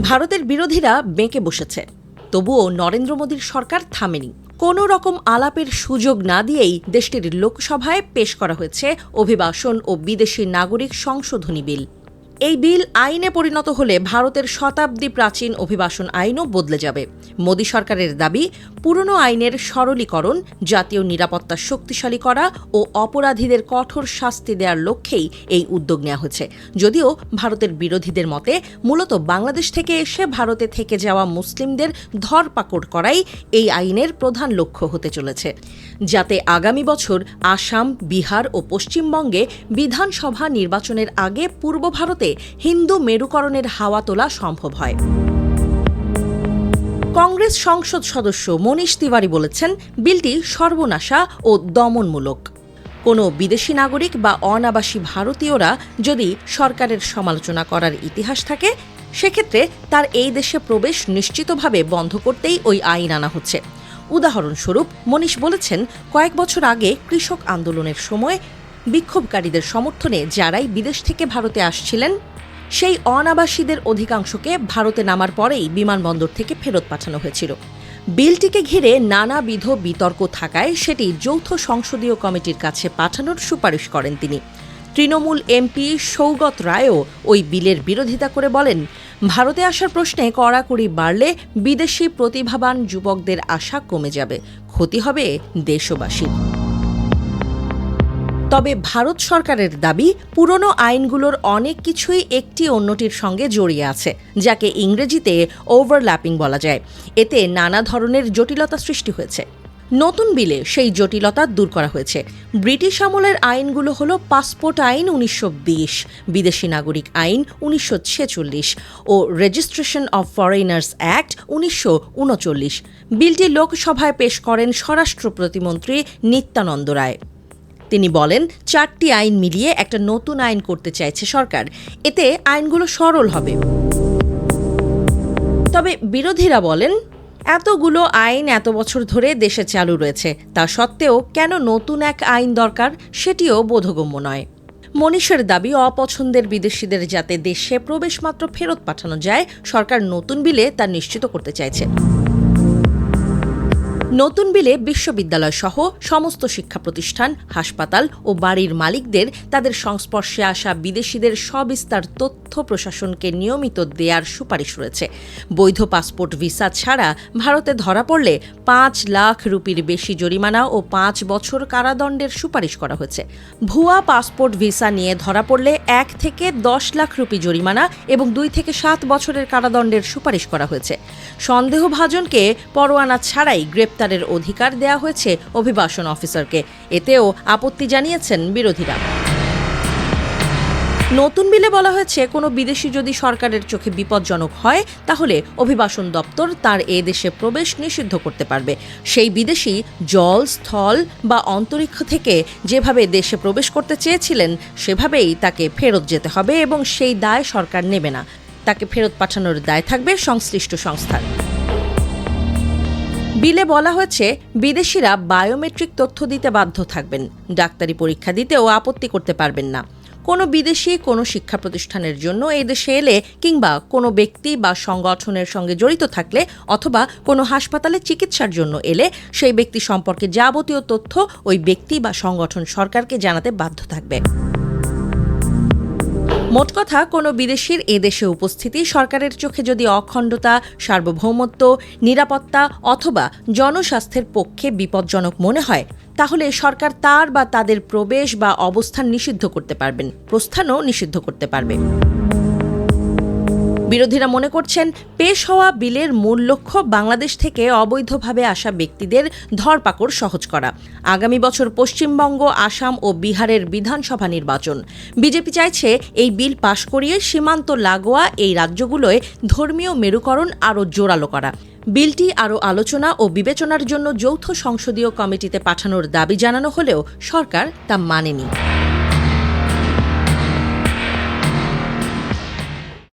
ভারতের বিরোধীরা বেঁকে বসেছে, তবুও নরেন্দ্র মোদীর সরকার থামেনি। কোনো রকম আলাপের সুযোগ না দিয়েই দেশটির লোকসভায় পেশ করা হয়েছে অভিবাসন ও বিদেশি নাগরিক সংশোধনী বিল। এই বিল আইনে পরিণত হলে ভারতের শতাব্দী প্রাচীন অভিবাসন আইনও বদলে যাবে। মোদী সরকারের দাবি, পুরনো আইনের সরলীকরণ, জাতীয় নিরাপত্তা শক্তিশালী করা ও অপরাধীদের কঠোর শাস্তি দেওয়ার লক্ষ্যেই এই উদ্যোগ নেওয়া হয়েছে। যদিও ভারতের বিরোধীদের মতে মূলত বাংলাদেশ থেকে এসে ভারতে থেকে যাওয়া মুসলিমদের ধরপাকড় করাই এই আইনের প্রধান লক্ষ্য হতে চলেছে, যাতে আগামী বছর আসাম, বিহার ও পশ্চিমবঙ্গে বিধানসভা নির্বাচনের আগে পূর্ব ভারতে হিন্দু মেরুকরণের হাওয়া তোলা সম্ভব হয়। কংগ্রেস সংসদ সদস্য মনীষ তিওয়ারি বলেছেন, বিলটি সর্বনাশা ও দমনমূলক। কোনো বিদেশি নাগরিক বা অনাবাসী ভারতীয়রা যদি সরকারের সমালোচনা করার ইতিহাস থাকে, সেক্ষেত্রে তার এই দেশে প্রবেশ নিশ্চিতভাবে বন্ধ করতেই ওই আইন আনা হচ্ছে। উদাহরণস্বরূপ মনীষ বলেছেন, কয়েক বছর আগে কৃষক আন্দোলনের সময় বিক্ষোভকারীদের সমর্থনে যারাই বিদেশ থেকে ভারতে আসছিলেন, সেই অনাবাসীদের অধিকাংশকে ভারতে নামার পরেই বিমানবন্দর থেকে ফেরত পাঠানো হয়েছিল। বিলটিকে ঘিরে নানাবিধ বিতর্ক থাকায় সেটি যৌথ সংসদীয় কমিটির কাছে পাঠানোর সুপারিশ করেন তিনি। তৃণমূল এমপি সৌগত রায়ও ওই বিলের বিরোধিতা করে বলেন, ভারতে আসার প্রশ্নে কড়াকড়ি বাড়লে বিদেশি প্রতিভাবান যুবকদের আশা কমে যাবে, ক্ষতি হবে দেশবাসীর। তবে ভারত সরকারের দাবি, পুরনো আইনগুলোর অনেক কিছুই একটি অন্যটির সঙ্গে জড়িয়ে আছে, যাকে ইংরেজিতে ওভারল্যাপিং বলা যায়। এতে নানা ধরনের জটিলতা সৃষ্টি হয়েছে। নতুন বিলে সেই জটিলতা দূর করা হয়েছে। ব্রিটিশ আমলের আইনগুলো হল পাসপোর্ট আইন 1920, বিদেশি নাগরিক আইন 1946 ও রেজিস্ট্রেশন অব ফরেইনার্স অ্যাক্ট 1939। বিলটি লোকসভায় পেশ করেন স্বরাষ্ট্র প্রতিমন্ত্রী নিত্যানন্দ রায়। তিনি বলেন, 4টি আইন মিলিয়ে একটা নতুন আইন করতে চাইছে সরকার, এতে আইনগুলো সরল হবে। তবে বিরোধীরা বলেন, এতগুলো আইন এত বছর ধরে দেশে চালু রয়েছে, তা সত্ত্বেও কেন নতুন এক আইন দরকার, সেটিও বোধগম্য নয়। মনীষের দাবি, অপছন্দের বিদেশিদের যাতে দেশে প্রবেশ মাত্র ফেরত পাঠানো যায়, সরকার নতুন বিলে তা নিশ্চিত করতে চাইছে। নতুন বিলে বিশ্ববিদ্যালয় সহ সমস্ত শিক্ষা প্রতিষ্ঠান, হাসপাতাল ও বাড়ির মালিকদের তাদের সংস্পর্শে আসা বিদেশিদের সবিস্তার তথ্য প্রশাসনকে নিয়মিত দেওয়ার সুপারিশ রয়েছে। বৈধ পাসপোর্ট ভিসা ছাড়া ভারতে ধরা পড়লে 5 লাখ রুপির বেশি জরিমানা ও 5 বছর কারাদণ্ডের সুপারিশ করা হয়েছে। ভুয়া পাসপোর্ট ভিসা নিয়ে ধরা পড়লে 1 থেকে 10 লাখ রুপি জরিমানা এবং 2 থেকে 7 বছরের কারাদণ্ডের সুপারিশ করা হয়েছে। সন্দেহভাজনকে পরোয়ানা ছাড়াই গ্রেপ্তারের অধিকার দেয়া হয়েছে অভিবাসন অফিসারকে। এতেও আপত্তি জানিয়েছেন বিরোধীরা। নতুন বিলে বলা হয়েছে, কোনো বিদেশি যদি সরকারের চোখে বিপজ্জনক হয়, তাহলে অভিবাসন দপ্তর তার এ দেশে প্রবেশ নিষিদ্ধ করতে পারবে। সেই বিদেশি জল, স্থল বা অন্তরিক্ষ থেকে যেভাবে দেশে প্রবেশ করতে চেয়েছিলেন, সেভাবেই তাকে ফেরত যেতে হবে এবং সেই দায় সরকার নেবে না। তাকে ফেরত পাঠানোর দায় থাকবে সংশ্লিষ্ট সংস্থার। বিলে বলা হয়েছে, বিদেশিরা বায়োমেট্রিক তথ্য দিতে বাধ্য থাকবেন, ডাক্তারি পরীক্ষা দিতেও আপত্তি করতে পারবেন না। কোনো বিদেশি কোনো শিক্ষা প্রতিষ্ঠানের জন্য এই দেশে এলে কিংবা কোনো ব্যক্তি বা সংগঠনের সঙ্গে জড়িত থাকলে অথবা কোনো হাসপাতালে চিকিৎসার জন্য এলে সেই ব্যক্তি সম্পর্কে যাবতীয় তথ্য ওই ব্যক্তি বা সংগঠন সরকারকে জানাতে বাধ্য থাকবে। মোট কথা, কোনো বিদেশির এদেশে উপস্থিতি সরকারের চোখে যদি অখণ্ডতা, সার্বভৌমত্ব, নিরাপত্তা অথবা জনস্বাস্থ্যের পক্ষে বিপজ্জনক মনে হয়, তাহলে সরকার তার বা তাদের প্রবেশ বা অবস্থান নিষিদ্ধ করতে পারবেন, প্রস্থানও নিষিদ্ধ করতে পারবে। বিরোধীরা মনে করছেন, পেশ হওয়া বিলের মূল লক্ষ্য বাংলাদেশ থেকে অবৈধভাবে আসা ব্যক্তিদের ধরপাকড় সহজ করা। আগামী বছর পশ্চিমবঙ্গ, আসাম ও বিহারের বিধানসভা নির্বাচন। বিজেপি চাইছে এই বিল পাশ করিয়ে সীমান্ত লাগোয়া এই রাজ্যগুলোয় ধর্মীয় মেরুকরণ আরও জোরালো করা। বিলটি আরও আলোচনা ও বিবেচনার জন্য যৌথ সংসদীয় কমিটিতে পাঠানোর দাবি জানানো হলেও সরকার তা মানেনি।